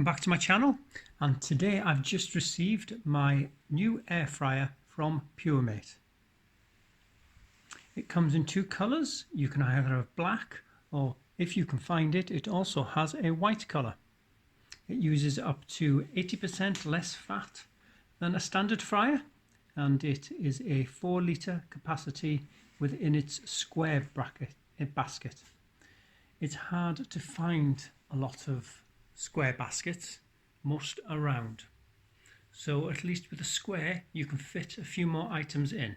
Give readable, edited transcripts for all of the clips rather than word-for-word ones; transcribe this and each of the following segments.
Welcome back to my channel, and today I've just received my new air fryer from Puremate. It comes in two colours. You can either have black, or if you can find it, it also has a white colour. It uses up to 80% less fat than a standard fryer, and it is a 4 litre capacity within its square basket. It's hard to find a lot of square baskets, most are round, so at least with a square you can fit a few more items in.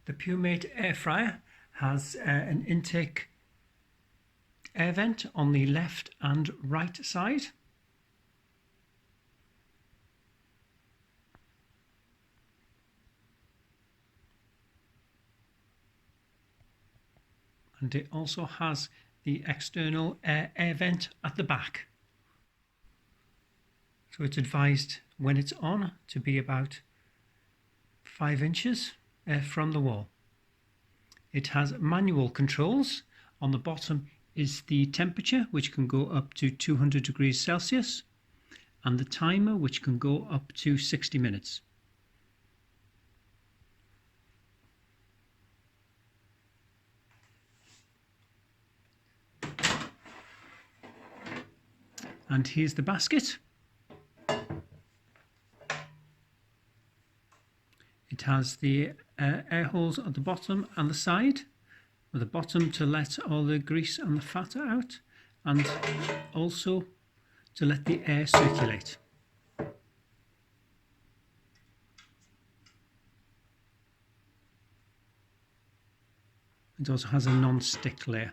The Puremate Air Fryer has an intake air vent on the left and right side. And it also has the external air vent at the back. So it's advised when it's on to be about 5 inches from the wall. It has manual controls. On the bottom is the temperature, which can go up to 200 degrees Celsius, and the timer, which can go up to 60 minutes. And here's the basket. It has the air holes at the bottom and the side, with the bottom to let all the grease and the fat out, and also to let the air circulate. It also has a non-stick layer.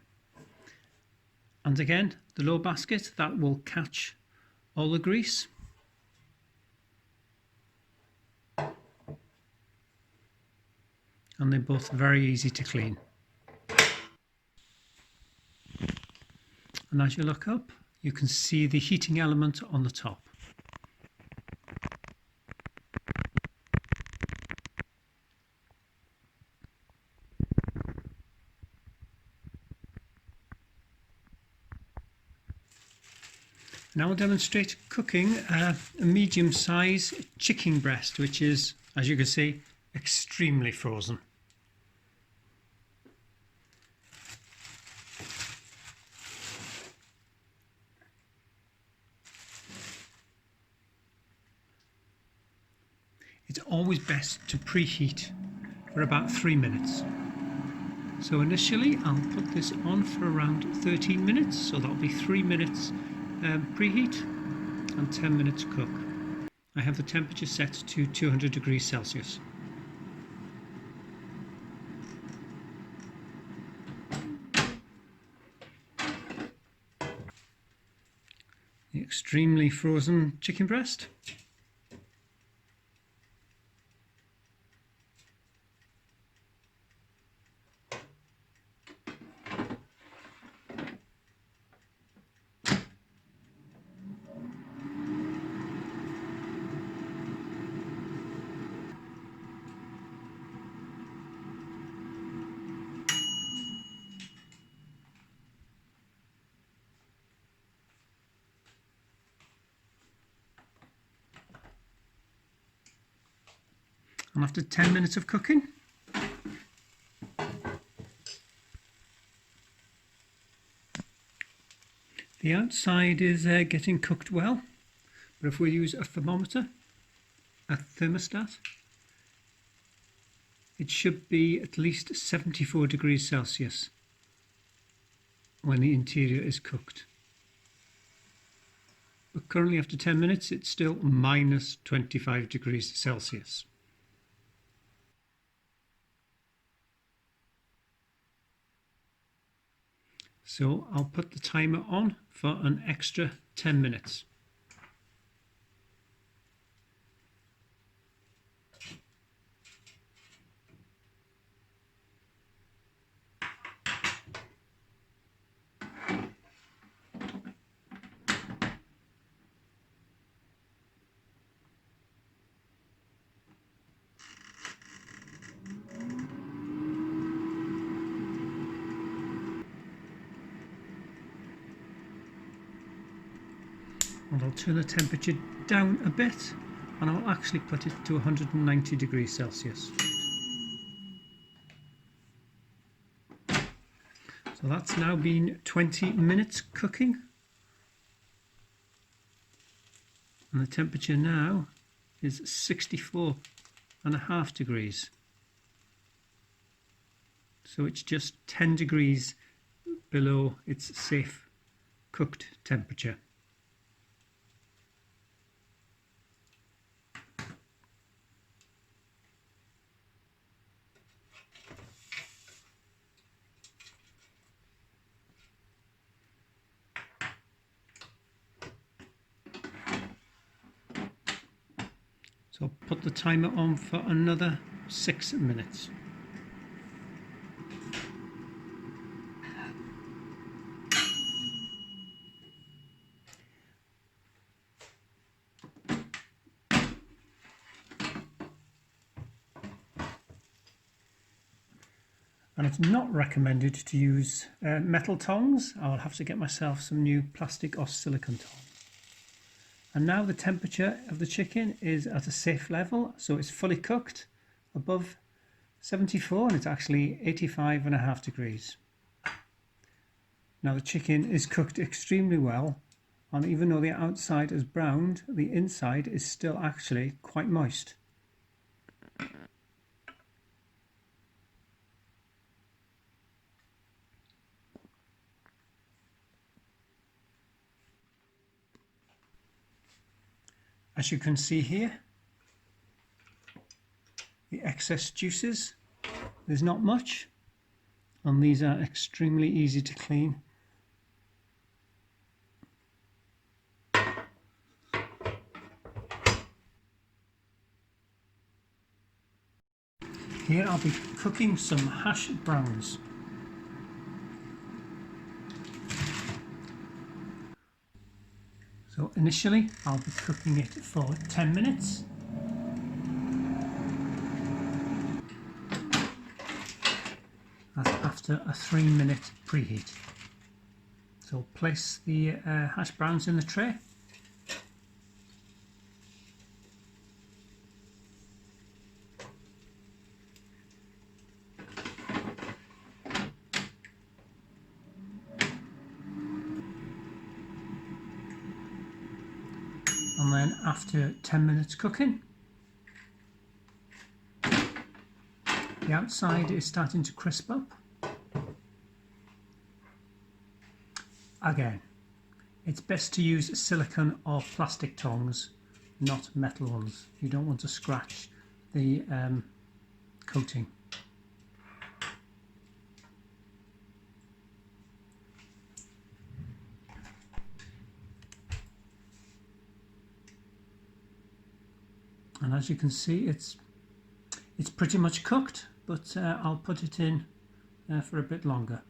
And again, the low basket, that will catch all the grease. And they're both very easy to clean. And as you look up, you can see the heating element on the top. Now I'll demonstrate cooking a medium-size chicken breast, which is, as you can see, extremely frozen. It's always best to preheat for about 3 minutes. So initially I'll put this on for around 13 minutes, so that'll be 3 minutes preheat and 10 minutes cook. I have the temperature set to 200 degrees Celsius. The extremely frozen chicken breast. And after 10 minutes of cooking, the outside is getting cooked well, but if we use a thermometer, a thermostat, it should be at least 74 degrees Celsius when the interior is cooked. But currently after 10 minutes it's still minus 25 degrees Celsius. So I'll put the timer on for an extra 10 minutes. And I'll turn the temperature down a bit, and I'll actually put it to 190 degrees Celsius. So that's now been 20 minutes cooking, and the temperature now is 64.5 degrees. So it's just 10 degrees below its safe cooked temperature. So put the timer on for another 6 minutes. And it's not recommended to use metal tongs. I'll have to get myself some new plastic or silicone tongs. And now the temperature of the chicken is at a safe level, so it's fully cooked above 74, and it's actually 85.5 degrees. Now the chicken is cooked extremely well, and even though the outside is browned, the inside is still actually quite moist. As you can see here, the excess juices, there's not much, and these are extremely easy to clean. Here I'll be cooking some hash browns. So initially I'll be cooking it for 10 minutes. That's after a 3-minute preheat. So place the hash browns in the tray. And then after 10 minutes cooking, the outside is starting to crisp up. Again, it's best to use silicone or plastic tongs, not metal ones. You don't want to scratch the coating. And as you can see, it's pretty much cooked, but I'll put it in for a bit longer.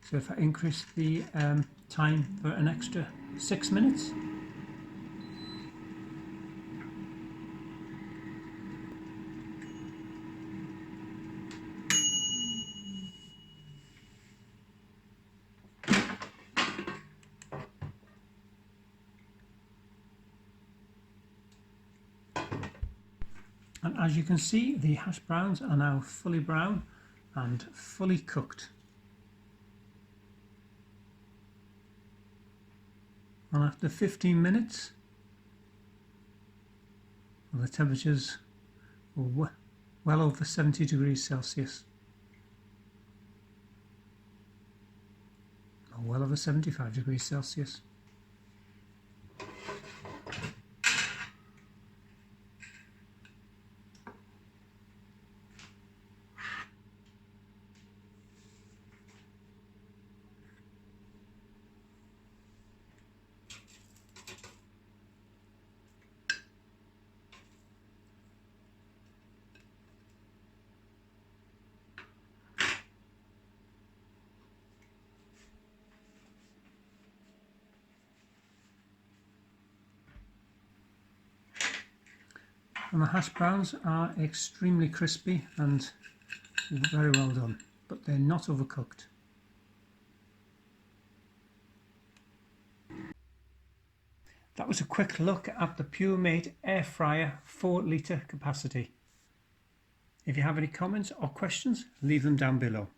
So if I increase the time for an extra 6 minutes. And as you can see, the hash browns are now fully brown and fully cooked. And after 15 minutes, the temperatures were well over 70 degrees Celsius. Or well over 75 degrees Celsius. And the hash browns are extremely crispy and very well done, but they're not overcooked. That was a quick look at the Puremate Air Fryer 4-litre capacity. If you have any comments or questions, leave them down below.